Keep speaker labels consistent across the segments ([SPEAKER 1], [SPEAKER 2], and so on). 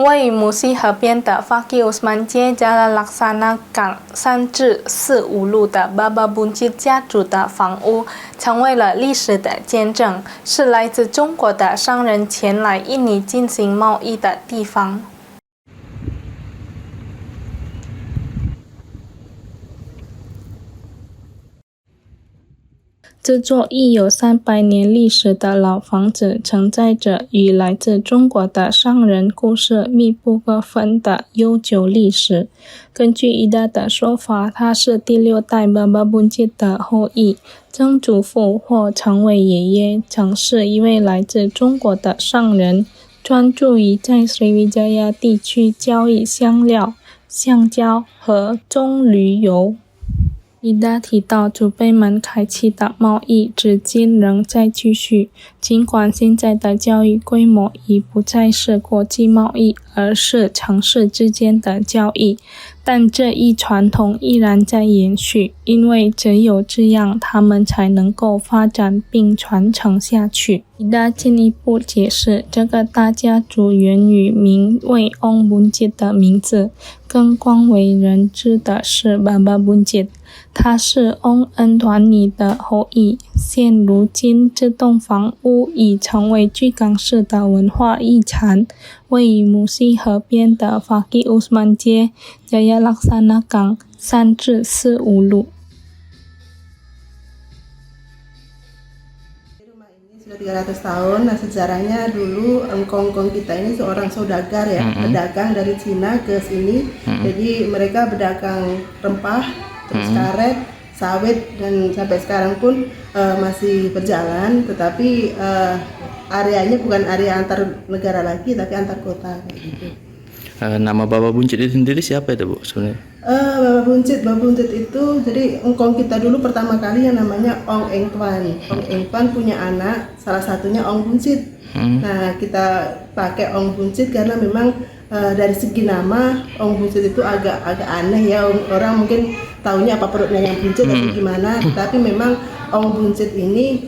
[SPEAKER 1] 位于母溪河边的 Fakir Usman街Jalan Laksana Gang 3至4五路的 Baba Buncit 家族的房屋，成为了历史的见证，是来自中国的商人前来印尼进行贸易的地方。这座已有300年历史的老房子，承载着与来自中国的商人故事密不可分的悠久历史。根据伊达的说法，他是第6代Baba Buncit的后裔，曾祖父或称为爷爷，曾是一位来自中国的商人，专注于在Sriwijaya地区交易香料、橡胶和棕榈油。伊达提到，祖辈们开启的贸易至今仍在继续，尽管现在的交易规模已不再是国际贸易，而是城市之间的交易，但这一传统依然在延续，因为只有这样，他们才能够发展并传承下去。伊达进一步解释，这个大家族源于名为Ong Buncit的名字，更广为人知的是Baba Buncit，他是翁恩团尼的后裔。现如今，这栋房屋已成为巨港市的文化遗产，位于母溪河边的 Fakir Usman 街 Jaya Laksana Gang 3至4五路。
[SPEAKER 2] Sudah 300 tahun. Nah, sejarahnya dulu engkong-engkong kita ini seorang saudagar ya, pedagang dari Cina ke sini. Jadi mereka berdagang rempah, terus karet, sawit, dan sampai sekarang pun masih berjalan. Tetapi areanya bukan area antar negara lagi, tapi antar kota kayak gitu.
[SPEAKER 3] Nama Baba Buncit itu sendiri siapa itu, Bu, sebenarnya?
[SPEAKER 2] Baba Buncit itu, jadi engkong kita dulu pertama kali yang namanya Ong Eng Tuan. Ong Eng Tuan punya anak, salah satunya Ong Buncit. Nah, kita pakai Ong Buncit karena memang dari segi nama Ong Buncit itu agak aneh ya, orang mungkin taunya apa perutnya yang buncit atau gimana, tapi memang Ong Buncit ini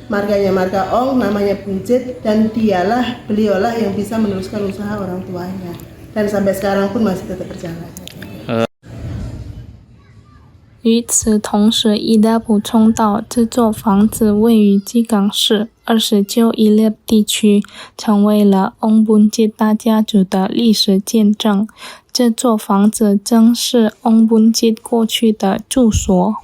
[SPEAKER 2] marganya marga Ong, namanya Buncit, dan beliaulah yang bisa meneruskan usaha orang tuanya, dan sampai sekarang pun masih tetap berjalan.
[SPEAKER 1] 与此同时，伊达补充到，这座房子位于基港市29伊列地区，成为了Ong Buncit大家族的历史见证。这座房子正是Ong Buncit过去的住所。